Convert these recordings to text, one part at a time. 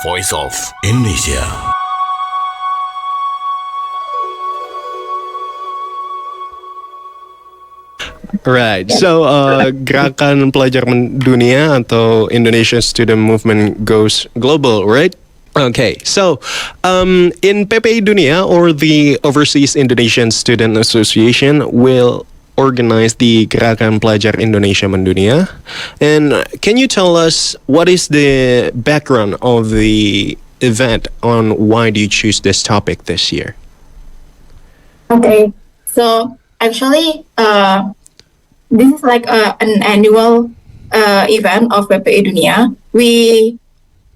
Voice of Indonesia. Right. So, Gerakan Pelajar Mendunia atau Indonesian Student Movement goes global, right? Okay, so in PPI Dunia, or the Overseas Indonesian Student Association, will organize the Gerakan Pelajar Indonesia Mendunia. And can you tell us what is the background of the event, on why do you choose this topic this year? Okay, so actually, this is like an annual event of PPI Dunia. We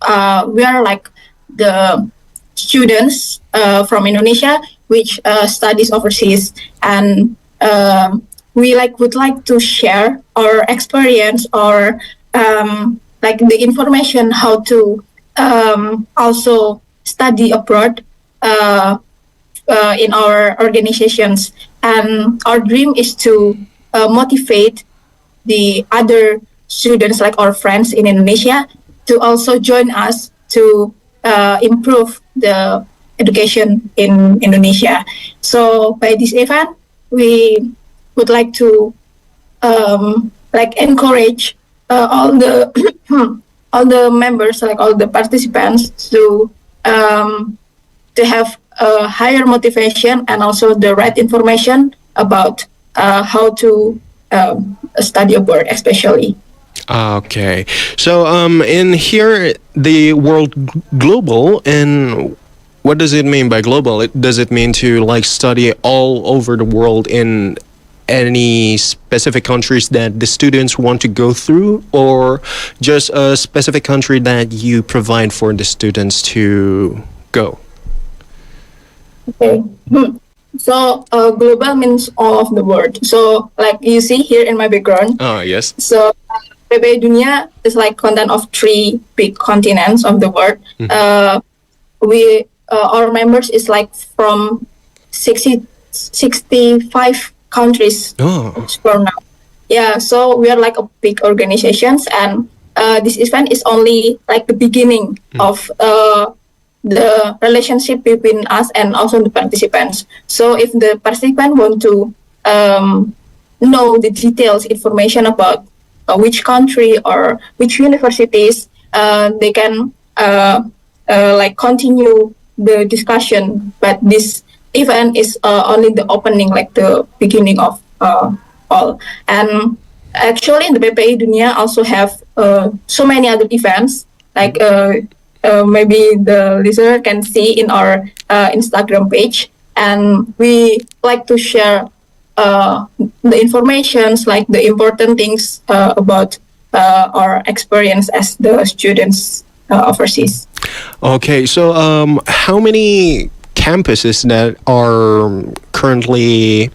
are like the students from Indonesia which studies overseas, and we would like to share our experience, or like the information how to also study abroad in our organizations. And our dream is to motivate the other students, like our friends in Indonesia, to also join us to improve the education in Indonesia. So by this event, we would like to encourage all the all the members, like all the participants, to have a higher motivation and also the right information about how to study abroad, especially. Okay, so in here, the word global, and what does it mean by global? Does it mean to study all over the world in any specific countries that the students want to go through, or just a specific country that you provide for the students to go? Okay. So global means all of the world. So like you see here in my background. Oh, yes. So PPI Dunia is like content of 3 big continents of the world. Mm-hmm. We our members is like from 65 countries for now. Yeah, so we are like a big organizations, and this event is only like the beginning of the relationship between us and also the participants. So if the participant want to know the details information about which country or which universities, they can continue the discussion. But this event is only the opening, like the beginning of all. And actually, the PPI Dunia also have so many other events, like maybe the listener can see in our Instagram page, and we like to share the informations, like the important things about our experience as the students overseas. Okay, so how many campuses that are currently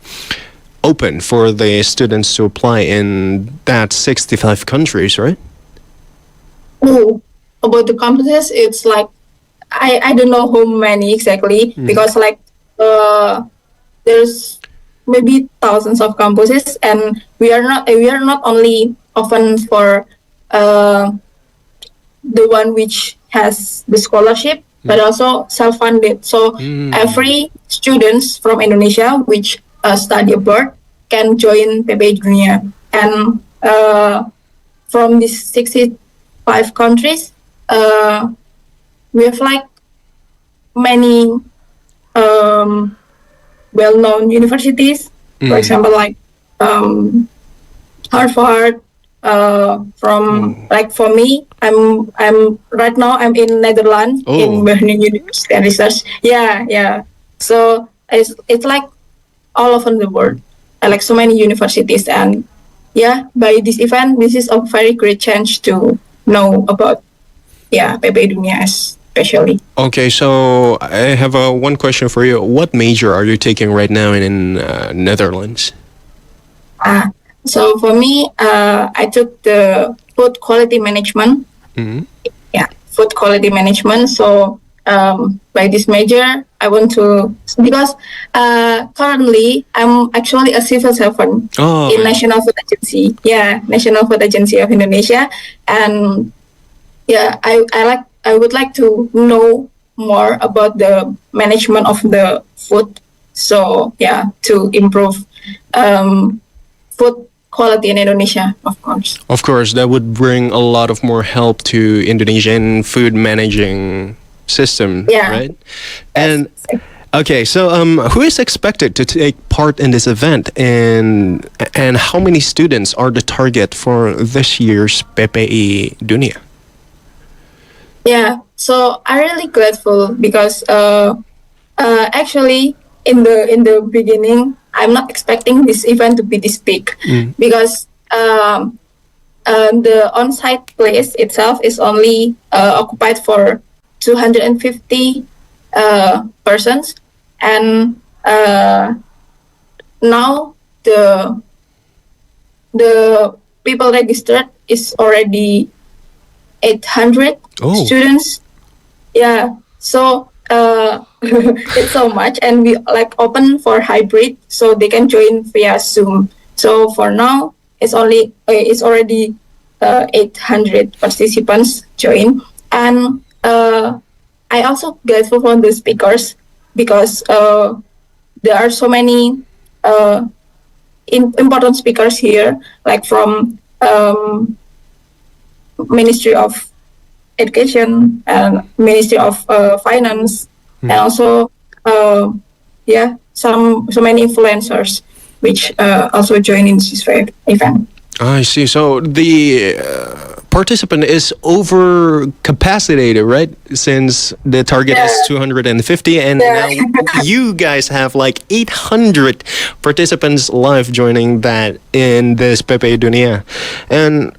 open for the students to apply in that 65 countries, right? Oh, about the campuses, it's like I don't know how many exactly, because there's maybe thousands of campuses, and we are not only open for the one which has the scholarship, but also self-funded. So every students from Indonesia which study abroad can join PPI Dunia, and from these 65 countries, we have like many well-known universities. For example, like Harvard. For me, I'm right now I'm in Netherlands in Wageningen University and Research. Yeah. So it's like all over the world, like so many universities, and by this event, this is a very great chance to know about PPI Dunia especially. Okay, so I have one question for you. What major are you taking right now in Netherlands? So for me, I took the food quality management. Mm-hmm. Yeah, food quality management. So by this major, I want to, because currently I'm actually a civil servant in National Food Agency. Yeah, National Food Agency of Indonesia, and I like I would like to know more about the management of the food. So yeah, to improve food quality in Indonesia, of course. Of course, that would bring a lot of more help to Indonesian food managing system, Yeah. right? And okay, so who is expected to take part in this event, and how many students are the target for this year's PPI Dunia? Yeah, so I'm really grateful because actually in the beginning I'm not expecting this event to be this big because the on-site place itself is only occupied for 250 persons, and now the people registered is already 800 students. Yeah, so it's so much, and we like open for hybrid, so they can join via Zoom. So for now, it's already 800 participants join, and I also grateful for the speakers because there are so many important speakers here, like from Ministry of Education and Ministry of Finance, and also so many influencers which also join in this event. I see. So the participant is over capacitated, right? Since the target is 250, and now you guys have like 800 participants live joining that in this PPI Dunia, and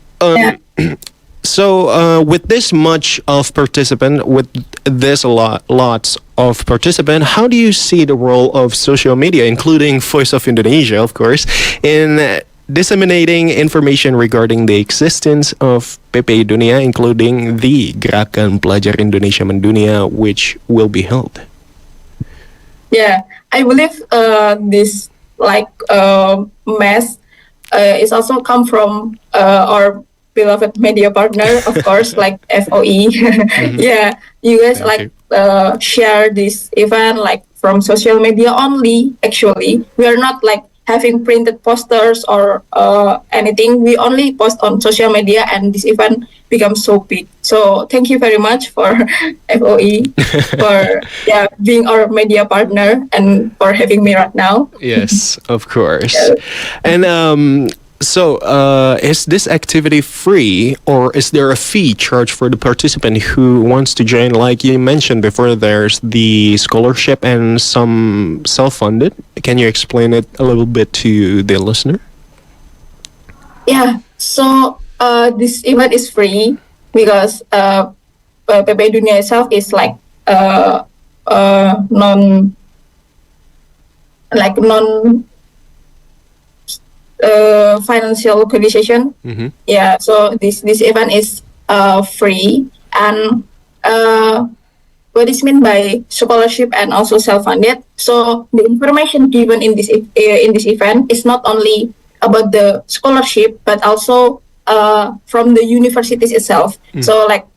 so with this much of participant, with this lots of participant, how do you see the role of social media, including Voice of Indonesia, of course, in disseminating information regarding the existence of PPI Dunia, including the Gerakan Pelajar Indonesia Mendunia, which will be held? Yeah, I believe this like mass is also come from our beloved media partner, of course, like FOE. Yeah, you guys share this event like from social media only. Actually, we are not like having printed posters or anything. We only post on social media, and this event becomes so big. So thank you very much for FOE for being our media partner and for having me right now. Yes, of course. And so, is this activity free, or is there a fee charged for the participant who wants to join? Like you mentioned before, there's the scholarship and some self-funded. Can you explain it a little bit to the listener? Yeah, so this event is free because PPI Dunia itself is like non financial organization. Yeah, so this event is free, and what is meant by scholarship and also self-funded. So the information given in this event is not only about the scholarship but also from the universities itself. So like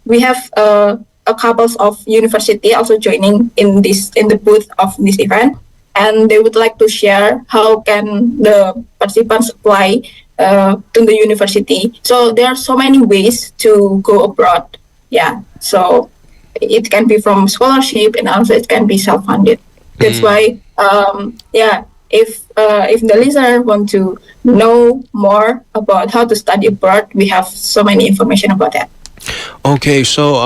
we have a couple of university also joining in the booth of this event, and they would like to share how can the participants apply to the university. So there are so many ways to go abroad. Yeah, so it can be from scholarship, and also it can be self-funded. That's why, if the listener want to know more about how to study abroad, we have so many information about that. Okay, so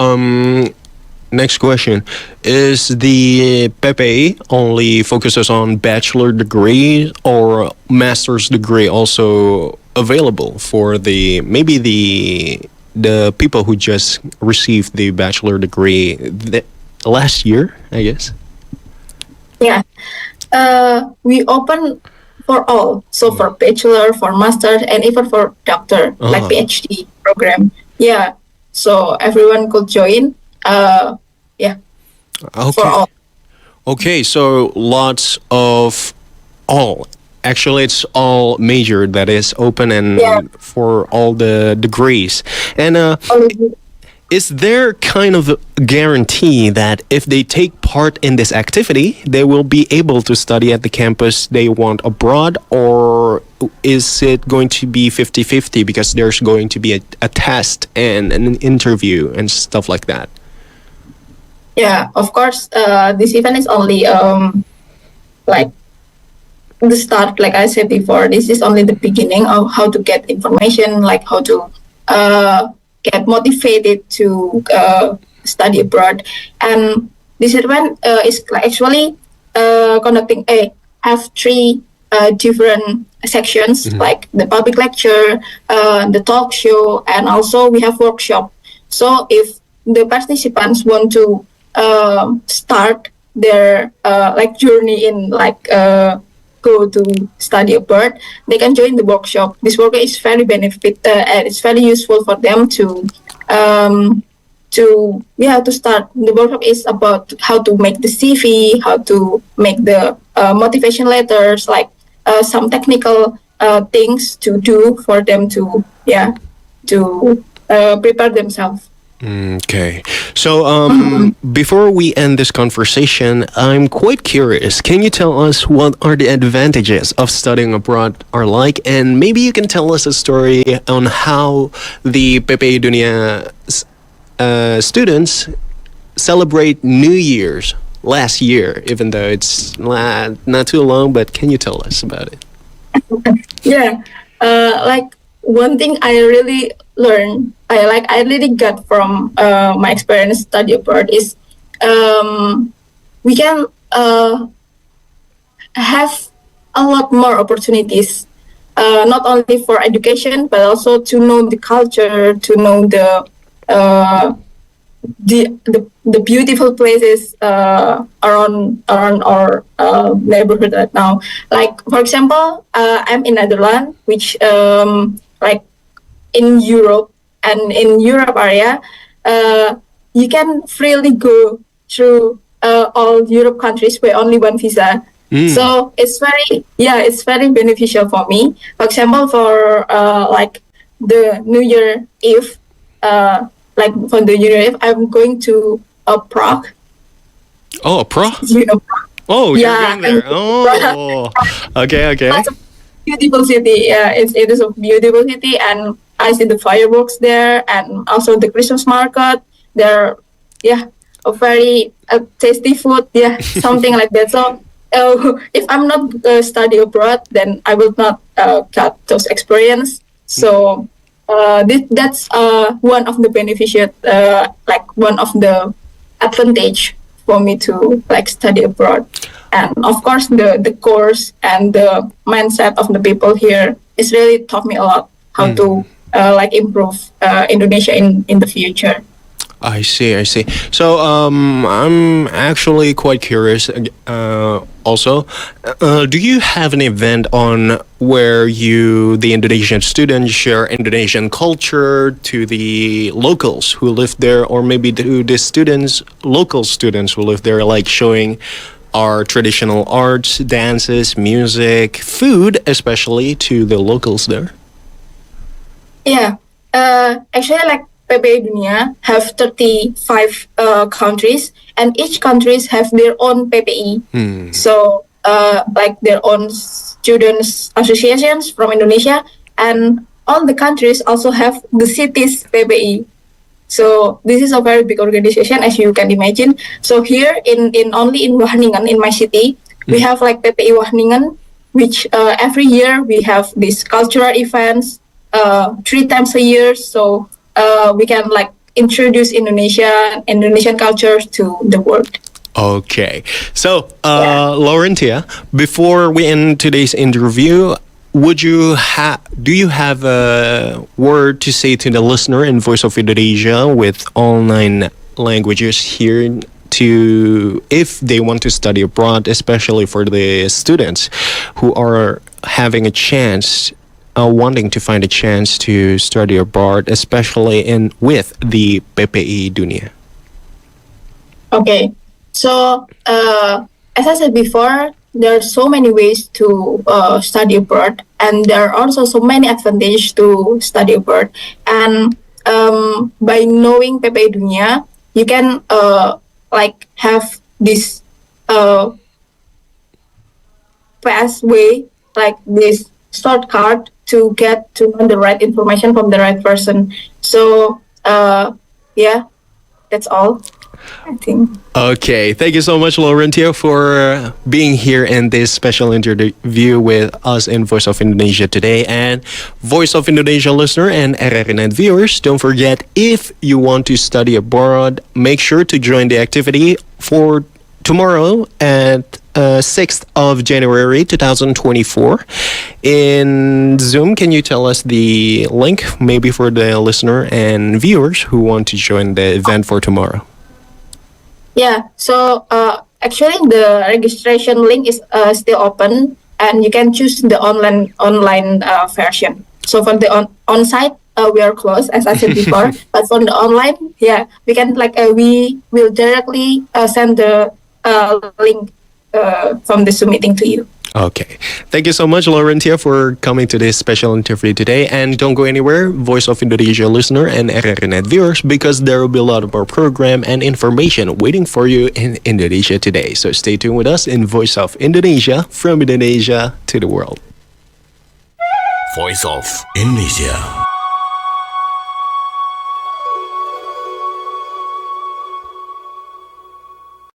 next question. Is the PPI only focuses on bachelor degree, or master's degree also available for the people who just received the bachelor degree last year, I guess? Yeah, we open for all. So for bachelor, for master, and even for doctor, like PhD program. Yeah, so everyone could join. For all. Okay, so lots of all. Actually, it's all major that is open and for all the degrees. And is there kind of a guarantee that if they take part in this activity, they will be able to study at the campus they want abroad, or is it going to be 50-50 because there's going to be a test and an interview and stuff like that? Yeah, of course, this event is only like the start. Like I said before, this is only the beginning of how to get information, like how to get motivated to study abroad. And this event is actually conducting have three different sections, like the public lecture, the talk show, and also we have workshop. So if the participants want to start their like journey in like go to study abroad, they can join the workshop. This workshop is very benefit and it's very useful for them to start. The workshop is about how to make the CV, how to make the motivation letters, like some technical things to do for them to prepare themselves. Okay. So before we end this conversation, I'm quite curious. Can you tell us what are the advantages of studying abroad are like? And maybe you can tell us a story on how the PPI Dunia students celebrate New Year's last year, even though it's not too long, but can you tell us about it? Yeah. Like one thing I really learned, I really got from my experience study abroad is we can have a lot more opportunities, not only for education but also to know the culture, to know the beautiful places around our neighborhood right now. Like for example, I'm in Netherlands, which like in Europe, and in Europe area, you can freely go through all Europe countries with only one visa. So it's very beneficial for me. For example, for like the New Year Eve, like for the New Year Eve, I'm going to Prague. Oh, Prague? You know, Prague. Oh, you're Yeah, going there. Oh, okay. It's a beautiful city. Yeah, it is a beautiful city, and I see the fireworks there, and also the Christmas market. There, a very tasty food. Yeah, something like that. So, if I'm not study abroad, then I will not get those experience. So, that's one of the benefit, like one of the advantage for me to like study abroad. And of course, the course and the mindset of the people here is really taught me a lot how to like improve Indonesia in the future. I see. So I'm actually quite curious. Also, do you have an event on where the Indonesian students, share Indonesian culture to the locals who live there, or maybe to the local students who live there, like showing our traditional arts, dances, music, food, especially to the locals there? Yeah, actually, like PPI Dunia have 35 countries, and each countries have their own PPI. So, like their own students associations from Indonesia, and all the countries also have the cities PPI. So this is a very big organization, as you can imagine. So here in only in Wageningen, in my city, we have like PPI Wageningen, which every year we have these cultural events 3 times a year. So we can like introduce Indonesian culture to the world. Okay. So, Laurentia, before we end today's interview, do you have a word to say to the listener in Voice of Indonesia with all 9 languages here if they want to study abroad, especially for the students who are having a chance, wanting to find a chance to study abroad, especially with the PPI Dunia? Okay. So, as I said before, there are so many ways to study abroad, and there are also so many advantages to study abroad. And by knowing PPI Dunia, you can like have this fast way, like this shortcut to get to know the right information from the right person. So yeah, that's all, I think. Okay, thank you so much, Laurentia, for being here in this special interview with us in Voice of Indonesia today. And Voice of Indonesia listener and RRNet viewers, don't forget, if you want to study abroad, make sure to join the activity for tomorrow at 6th of January 2024 in Zoom. Can you tell us the link maybe for the listener and viewers who want to join the event for tomorrow? Yeah, so actually the registration link is still open, and you can choose the online version. So for the on-site, we are closed, as I said before. But for the online, yeah, we can we will directly send the link from the Zoom meeting to you. Okay. Thank you so much, Laurentia, for coming to this special interview today. And don't go anywhere, Voice of Indonesia listener and RRNet viewers, because there will be a lot of our program and information waiting for you in Indonesia today. So stay tuned with us in Voice of Indonesia, from Indonesia to the world. Voice of Indonesia.